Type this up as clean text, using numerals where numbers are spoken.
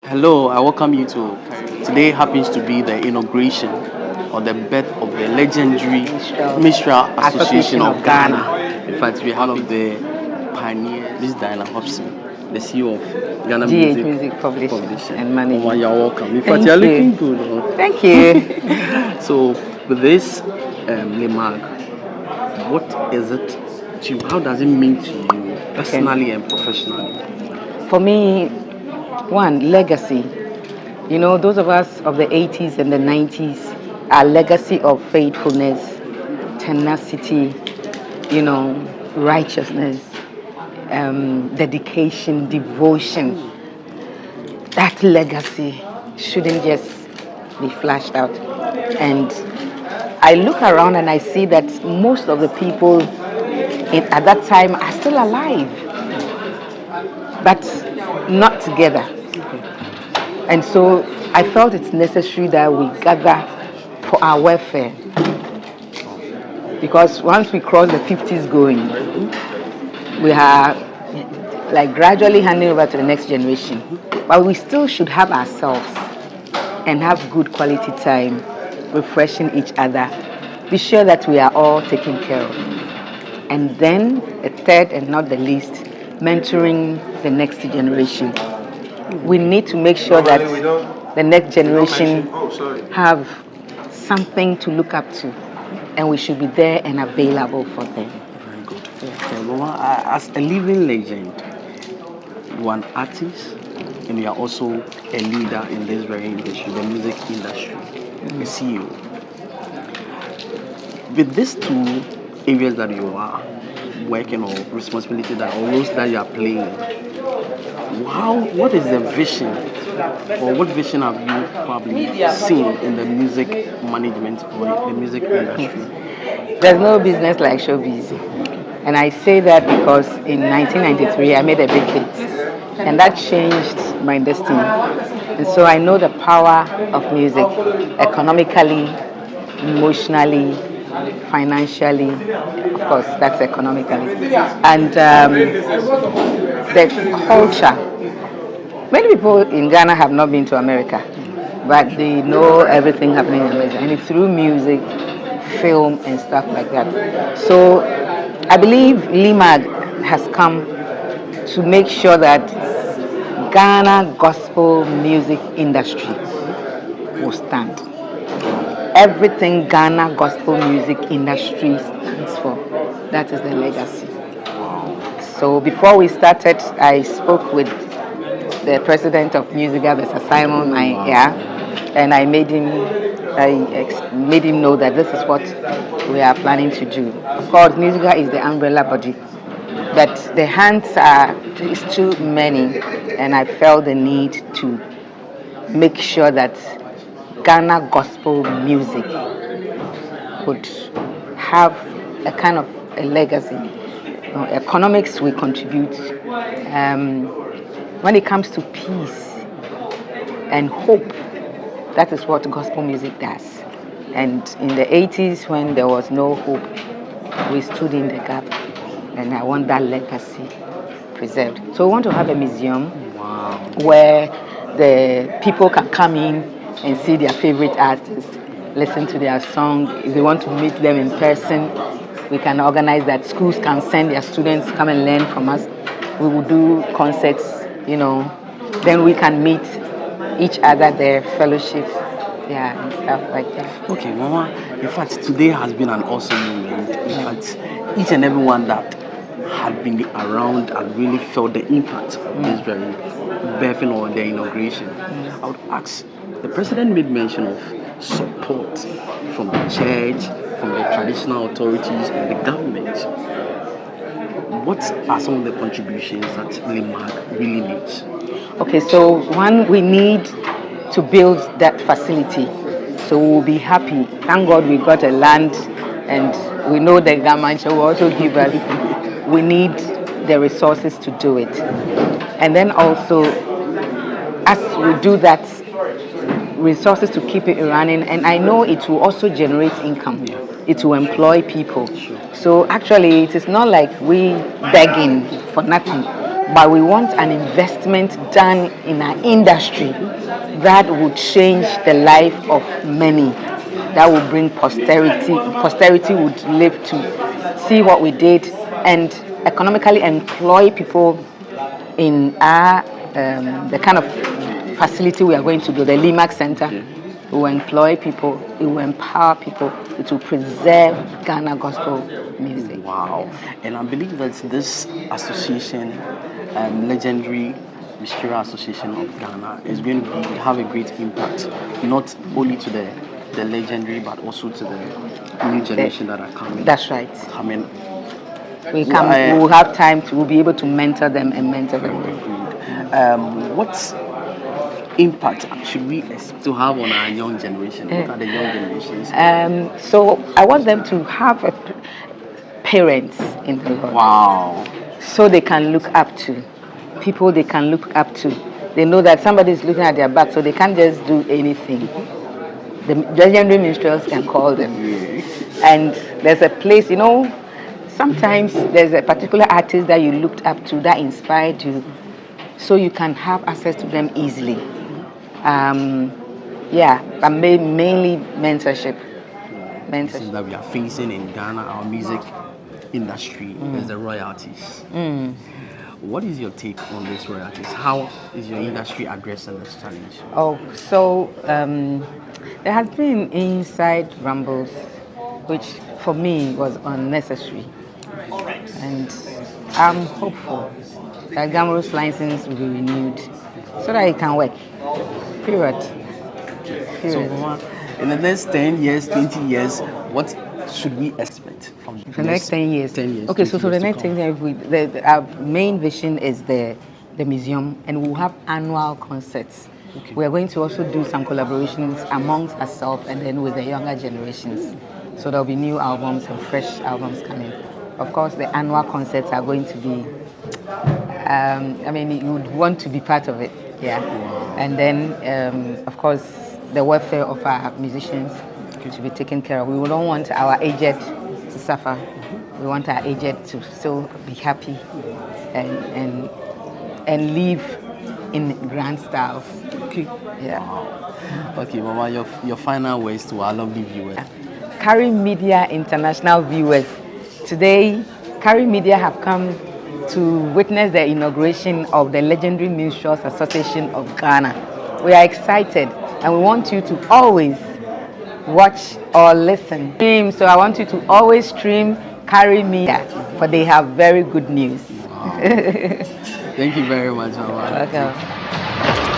Hello, I welcome you to today happens to be the inauguration or the birth of the legendary Minstrel Association of Ghana. In fact, we have one of the pioneers, Miss Diana Hopeson, the CEO of Ghana Music Publishing and Management. Oh, you're welcome. In fact, you're looking good. Oh. Thank you. So, with this LEMAG, what is it to you? How does it mean to you personally and professionally? For me, one, legacy. You know, those of us of the 80s and the 90s, our legacy of faithfulness, tenacity, you know, righteousness, dedication, devotion. That legacy shouldn't just be flashed out. And I look around and I see that most of the people at that time are still alive, but not together. And so I felt it's necessary that we gather for our welfare. Because once we cross the 50s going, we are like gradually handing over to the next generation. But we still should have ourselves and have good quality time, refreshing each other. Be sure that we are all taken care of. And then the third and not the least, mentoring the next generation. We need to make sure that the next generation have something to look up to, and we should be there and available for them. Very good. Okay, Mama, as a living legend, you are an artist and you are also a leader in this very industry, the music industry, a CEO. With these two areas that you are working or responsibility that or roles that you are playing, what is the vision or what vision have you probably seen in the music management or the music industry? There's no business like showbiz. And I say that because in 1993 I made a big hit and that changed my destiny. And so I know the power of music economically, emotionally, financially, of course that's economically, and the culture. Many people in Ghana have not been to America, but they know everything happening in America, and it's through music, film, and stuff like that. So I believe LEMAG has come to make sure that Ghana gospel music industry will stand. Everything Ghana gospel music industry stands for, that is the legacy. So before we started, I spoke with the president of Musica, Mr. Simon, and I made him know that this is what we are planning to do. Of course, Musica is the umbrella body, but the hands is too many, and I felt the need to make sure that Ghana gospel music would have a kind of a legacy. Economics will contribute. When it comes to peace and hope, that is what gospel music does. And in the 80s, when there was no hope, we stood in the gap, and I want that legacy preserved. So we want to have a museum where the people can come in and see their favorite artists, listen to their song. If they want to meet them in person, we can organize that. Schools can send their students come and learn from us. We will do concerts, then we can meet each other there, fellowship, and stuff like that. Okay, Mama, in fact, today has been an awesome moment. In fact, each and everyone that had been around and really felt the impact of this very birthing or the inauguration. I would ask, the president made mention of support from the church, from the traditional authorities, and the government. What are some of the contributions that LEMAG really needs? Okay, so one, we need to build that facility. So we'll be happy. Thank God we got a land and we know the government will also give us. We need the resources to do it. And then also, as we do that, resources to keep it running, and I know it will also generate income. It will employ people. So actually, it is not like we begging for nothing, but we want an investment done in our industry that would change the life of many, that will bring posterity. Posterity would live to see what we did and economically employ people in our the kind of facility we are going to do, the LEMAG Center. It will employ people, it will empower people, it will preserve Ghana gospel music. Wow. And I believe that this association, legendary Mysterious Association of Ghana, is going to have a great impact, not only to the legendary, but also to the new generation that are coming. That's right. Coming. We will have time to, we'll be able to mentor them and mentor them. What impact should we expect to have on our young generation? What are the young generations? So I want them to have parents in the Lord. Wow. So they can look up to people they can look up to. They know that somebody is looking at their back, so they can't just do anything. The legendary minstrels can call them. And there's a place, sometimes there's a particular artist that you looked up to that inspired you, so you can have access to them easily. But mainly mentorship. Mentorship that we are facing in Ghana, our music industry, is the royalties. What is your take on this royalties? How is your industry addressing this challenge? There has been inside rumbles, which for me was unnecessary. And I'm hopeful that Gamo's license will be renewed so that it can work. Period. So, in the next 10 years, 20 years, what should we expect from the next 10 years? 10 years. Okay, so the next 10 years, our main vision is the museum, and we'll have annual concerts. Okay. We are going to also do some collaborations amongst ourselves and then with the younger generations. So there'll be new albums and fresh albums coming. Of course, the annual concerts are going to be, you would want to be part of it, yeah. Wow. And then, of course, the welfare of our musicians to be taken care of. We don't want our aged to suffer. We want our aged to still be happy and live in grand styles. Okay. Yeah. Wow. Okay, Mama, your final words to our lovely viewers. Carry Media International viewers. Today, Carry Media have come to witness the inauguration of the legendary Minstrels Association of Ghana. We are excited, and we want you to always watch or listen. So I want you to always stream Carry Media, for they have very good news. Wow. Thank you very much, Mama. Welcome.